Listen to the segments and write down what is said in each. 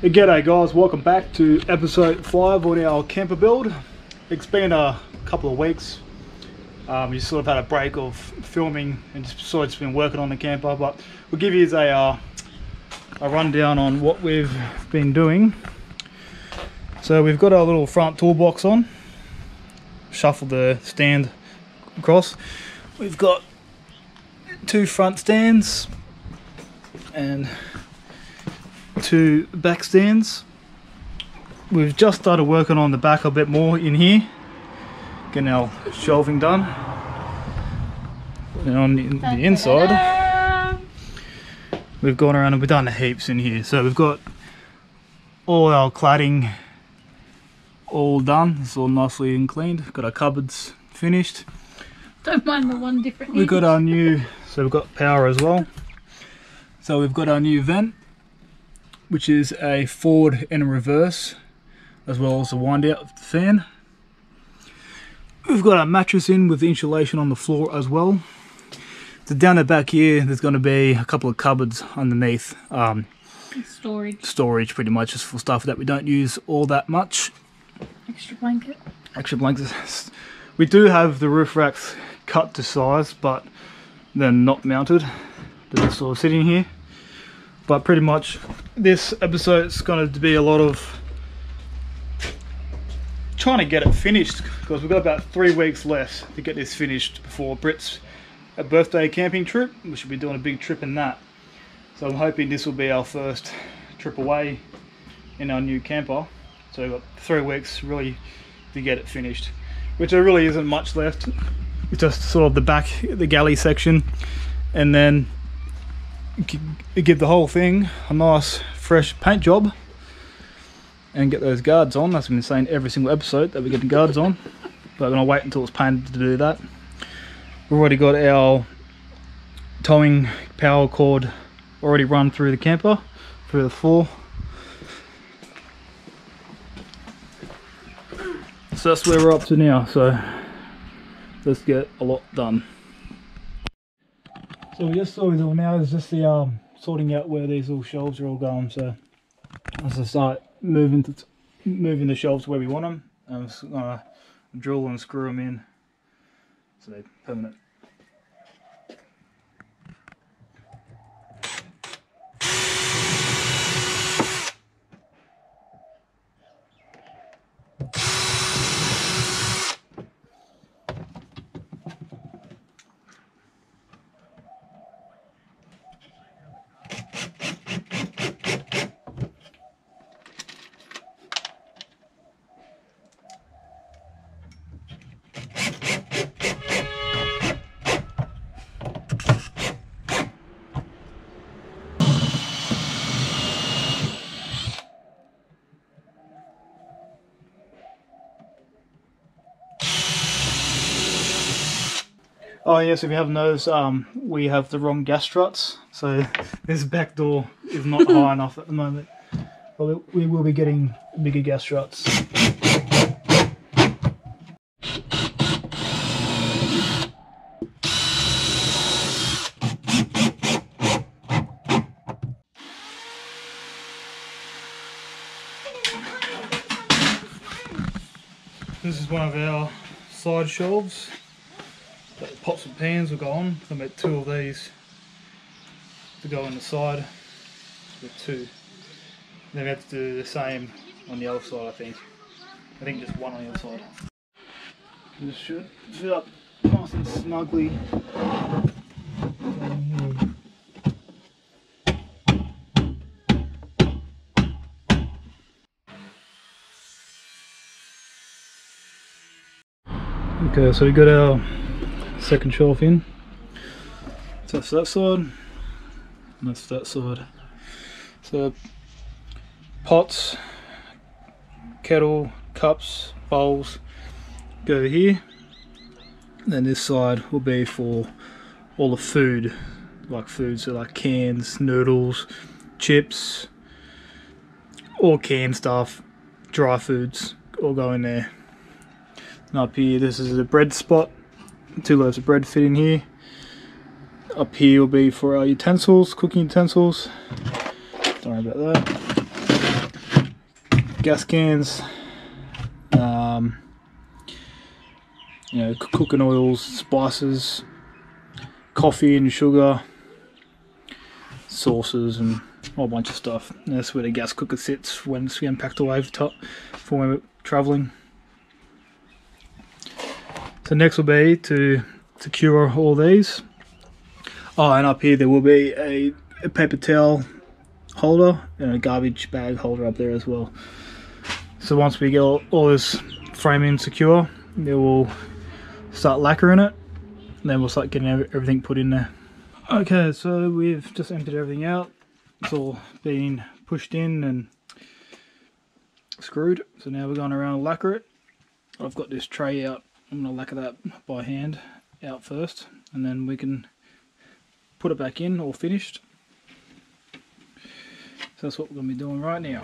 G'day guys, welcome back to episode 5 on our camper build. It's been a couple of weeks. We sort of had a break of filming and just been working on the camper, but we'll give you a rundown on what we've been doing. So we've got our little front toolbox on, shuffle the stand across. We've got 2 front stands and 2 back stands. We've just started working on the back a bit more in here, getting our shelving done. And on the inside, we've gone around and we've done heaps in here. So we've got all our cladding all done. It's all nicely and cleaned. Got our cupboards finished. Don't mind the one different. We've got our new, so we've got power as well. So we've got our new vent, which is a forward and a reverse, as well as a wind out fan. We've got our mattress in with the insulation on the floor as well. So down the back here, there's going to be a couple of cupboards underneath. Storage pretty much, just for stuff that we don't use all that much. Extra blanket. Extra blankets. We do have the roof racks cut to size, but they're not mounted. They're just sort of sitting here. But pretty much this episode is going to be a lot of trying to get it finished, because we've got about 3 weeks left to get this finished before Britt's birthday camping trip. We should be doing a big trip in that. So I'm hoping this will be our first trip away in our new camper. So we've got 3 weeks really to get it finished, which there really isn't much left. It's just sort of the back, the galley section, and then give the whole thing a nice fresh paint job and get those guards on. That's been saying every single episode that we're getting guards on, but I'm gonna wait until it's painted to do that. We've already got our towing power cord already run through the camper, through the floor. So that's where we're up to now, so let's get a lot done. So just all we're doing now is just the sorting out where these little shelves are all going. So as I start moving the shelves where we want them, I'm just gonna drill and screw them in so they're permanent. Oh yes, if you haven't noticed, we have the wrong gas struts, so this back door is not high enough at the moment. But we will be getting bigger gas struts. This is one of our side shelves. The pots and pans will go on. I'll make 2 of these to go on the side with 2. And then we have to do the same on the other side, I think. I think just 1 on the other side. This should fit up nice and snugly. Okay, so we got our second shelf in. So that's that side, and that's that side. So pots, kettle, cups, bowls go here. And then this side will be for all the food, so like cans, noodles, chips, all canned stuff, dry foods, all go in there. And up here, this is the bread spot. 2 loaves of bread fit in here. Up here will be for our utensils, cooking utensils. Don't worry about that. gas cans, you know, cooking oils, spices, coffee and sugar, sauces, and a whole bunch of stuff. And that's where the gas cooker sits when it's getting packed away for when we're travelling. So next will be to secure all these. Oh, and up here there will be a paper towel holder and a garbage bag holder up there as well. So once we get all this framing secure, then we'll start lacquering it, and then we'll start getting everything put in there. Okay, so we've just emptied everything out. It's all been pushed in and screwed. So now we're going around and lacquer it. I've got this tray out. I'm going to lacquer that by hand out first, and then we can put it back in all finished. So that's what we're going to be doing right now.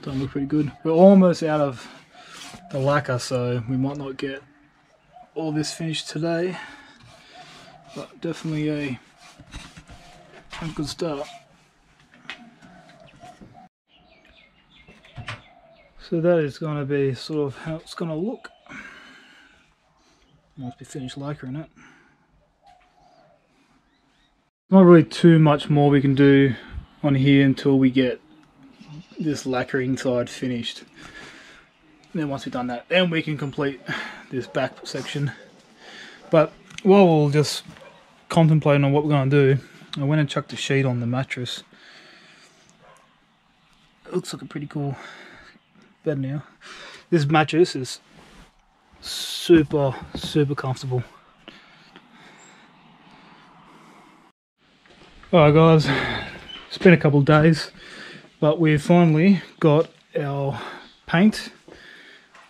Don't look pretty good. We're almost out of the lacquer, so we might not get all this finished today, but definitely a good start. So that is going to be sort of how it's going to look once we finish lacquering it. Not really too much more we can do on here until we get this lacquering side finished. And then once we've done that, then we can complete this back section. But while we're just contemplating on what we're going to do, I went and chucked a sheet on the mattress. It looks like a pretty cool bed now. This mattress is super comfortable. Alright guys, it's been a couple of days, but we've finally got our paint.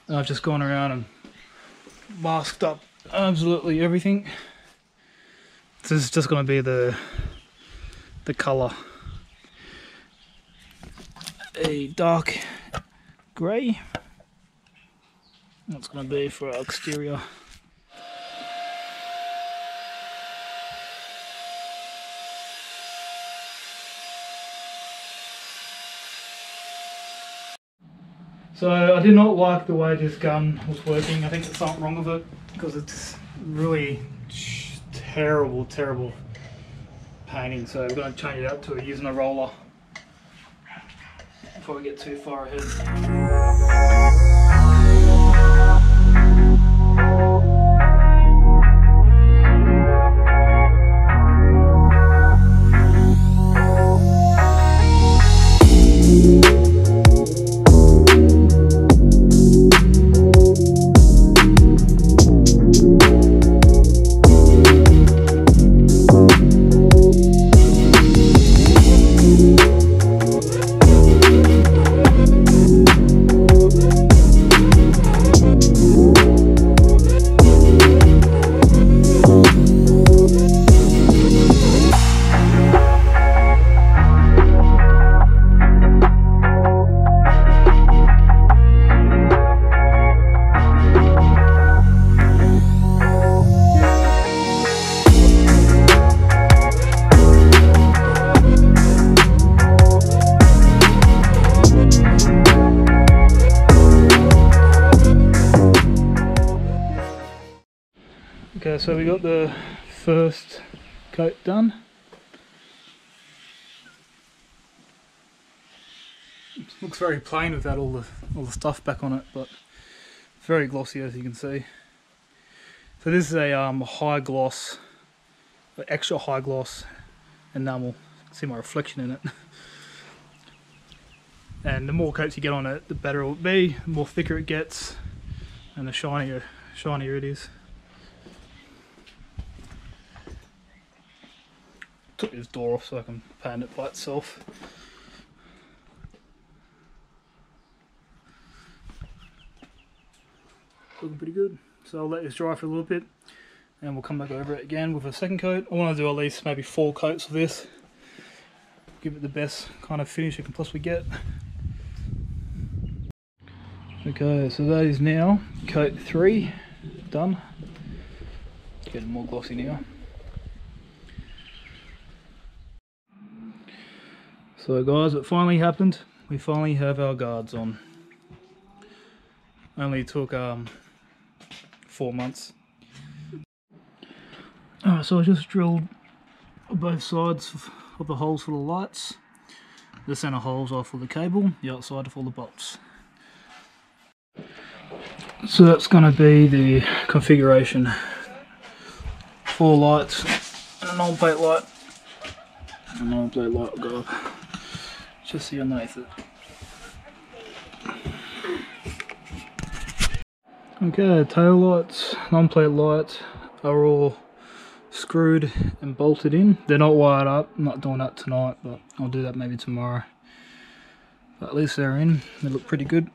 I've just gone around and masked up absolutely everything. This is just going to be the colour. A dark grey. That's going to be for our exterior. So I did not like the way this gun was working. I think there's something wrong with it because it's really terrible painting. So we're going to change it up to using a roller before we get too far ahead. Okay, so we got the first coat done. It looks very plain without all the stuff back on it, but Very glossy, as you can see. So this is a high gloss, extra high gloss enamel. See my reflection in it. And the more coats you get on it, the better it will be, the more thicker it gets, and the shinier it is. Took this door off so I can paint it by itself. Looking pretty good. So I'll let this dry for a little bit and we'll come back over it again with a second coat. I want to do at least maybe 4 coats of this. Give it the best kind of finish you can possibly get. Okay, so that is now coat 3 done. It's getting more glossy now. So guys, it finally happened. We finally have our guards on. Only took 4 months. Alright, so I just drilled both sides of the holes for the lights. The center holes are for the cable, the outside are for the bolts. So that's going to be the configuration. 4 lights and a non-plate light. A non-plate light will go up just so underneath it. Okay, tail lights, non-plate lights are all screwed and bolted in. They're not wired up. I'm not doing that tonight, but I'll do that maybe tomorrow. But at least they're in. They look pretty good.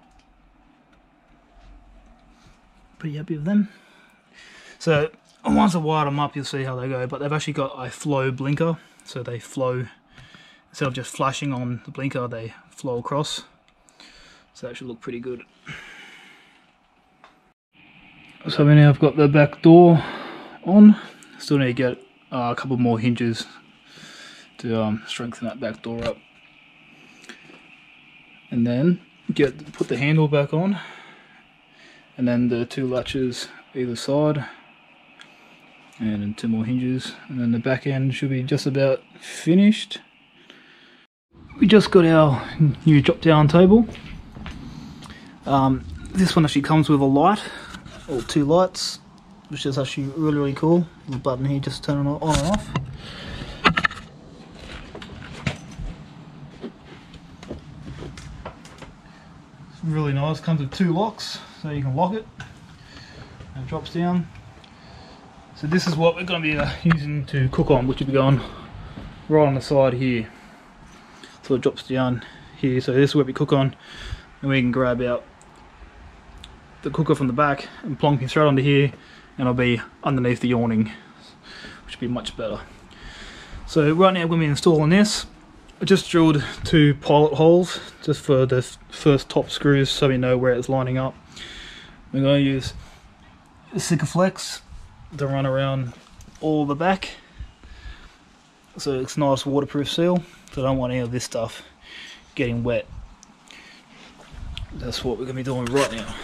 Pretty happy with them. So once I wire them up, you'll see how they go. But they've actually got a flow blinker, so they flow instead of just flashing on the blinker. They flow across. So that should look pretty good. So now I've got the back door on. Still need to get a couple more hinges to strengthen that back door up, and then put the handle back on, and then the 2 latches either side, and then 2 more hinges, and then the back end should be just about finished. We just got our new drop down table. This one actually comes with a light, or 2 lights, which is actually really cool. Little button here, just turn it on and off. It's really nice. Comes with 2 locks, so you can lock it. And it drops down. So this is what we're going to be using to cook on, which will be going right on the side here. So it drops down here. So this is where we cook on, and we can grab out the cooker from the back and plonk it straight onto here, and I'll be underneath the awning, which will be much better. So right now we're going to be installing this. I just drilled 2 pilot holes just for the first top screws so we know where it's lining up. We're going to use a Sikaflex to run around all the back, so it's a nice waterproof seal, so I don't want any of this stuff getting wet. That's what we're going to be doing right now.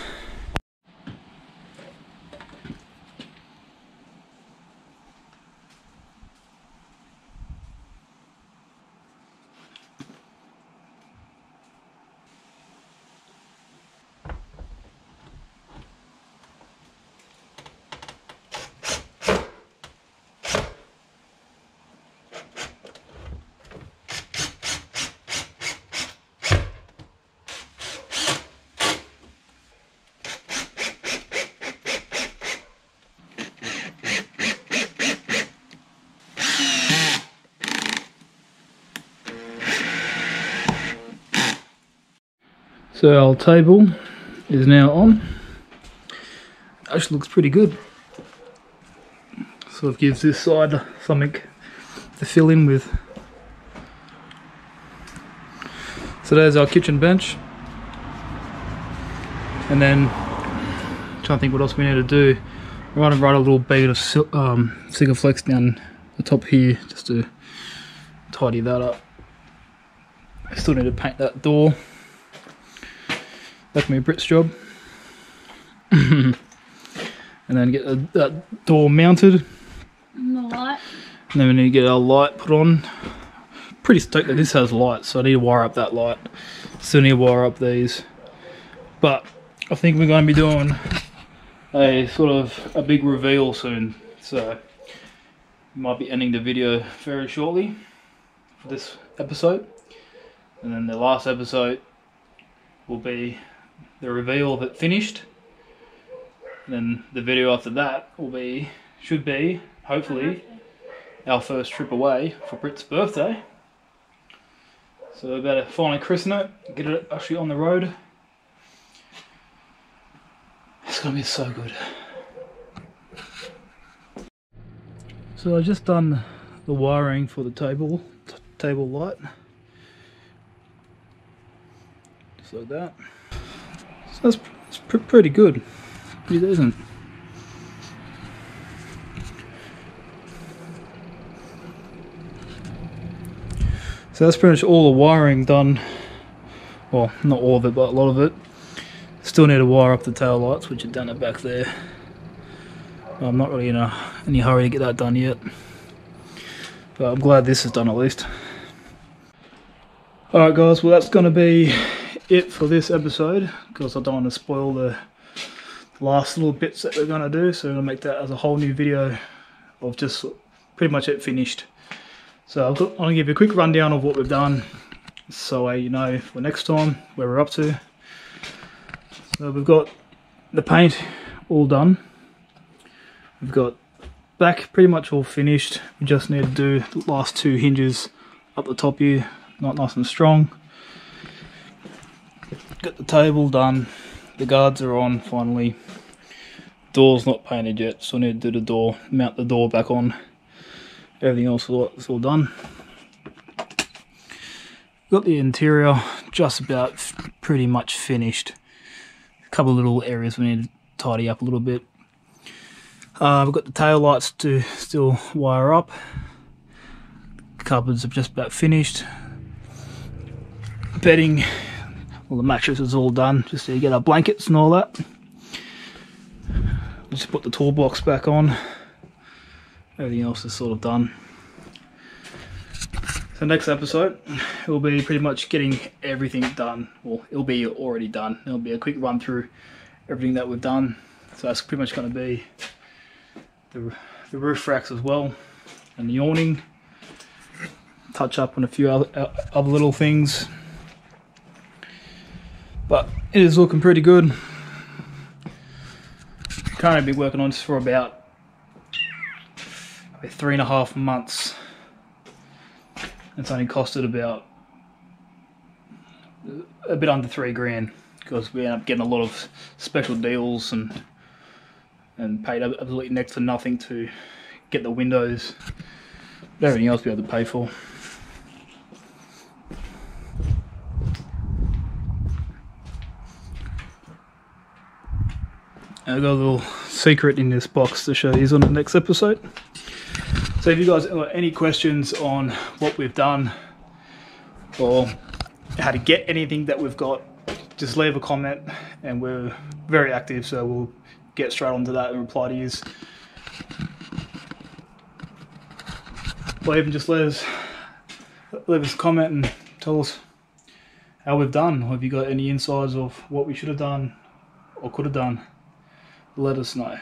So our table is now on. Actually looks pretty good. Sort of gives this side something to fill in with. So there's our kitchen bench. And then, trying to think what else we need to do. We're going to write a little bead of Sikaflex down the top here just to tidy that up. I still need to paint that door. That's my Brit's job. And then get that door mounted. And the light. And then we need to get our light put on. Pretty stoked that this has lights, so I need to wire up that light. Still need to wire up these. But I think we're going to be doing a sort of a big reveal soon, so we might be ending the video very shortly for this episode, and then the last episode will be the reveal of it finished, and then the video after that should be hopefully our first trip away for Brit's birthday. So we better finally christen it, get it actually on the road. It's gonna be so good. So I've just done the wiring for the table light. Just like that. So that's pretty good. Pretty decent. So that's pretty much all the wiring done. Well, not all of it, but a lot of it. Still need to wire up the tail lights, which are down the back there. I'm not really in any hurry to get that done yet, but I'm glad this is done at least. Alright guys, well that's going to be it for this episode, because I don't want to spoil the last little bits that we're going to do, so I'm going to make that as a whole new video of just pretty much it finished. So I'm going to give you a quick rundown of what we've done, so you know for next time where we're up to. So we've got the paint all done. We've got back pretty much all finished. We just need to do the last two hinges up the top here, not nice and strong. Got the table done. The guards are on finally. Door's not painted yet, so I need to do the door, mount the door back on. Everything else is all done. Got the interior just about pretty much finished. A couple of little areas we need to tidy up a little bit. We've got the tail lights to still wire up. Cupboards are just about finished. Bedding, well, the mattress is all done. Just to get our blankets and all that. Just put the toolbox back on. Everything else is sort of done. So next episode will be pretty much getting everything done. Well, it'll be already done. It'll be a quick run through everything that we've done. So that's pretty much going to be the roof racks as well, and the awning. Touch up on a few other little things, but it is looking pretty good. Currently been working on this for about 3.5 months. It's only costed about a bit under $3 because we end up getting a lot of special deals and paid absolutely next to nothing to get the windows, but everything else we had to pay for. And I've got a little secret in this box to show you on the next episode. So if you guys have any questions on what we've done or how to get anything that we've got, just leave a comment, and we're very active, so we'll get straight onto that and reply to you. Or even just leave us a comment and tell us how we've done, or if you got any insights of what we should have done or could have done, let us know.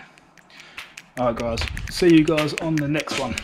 Alright guys, see you guys on the next one.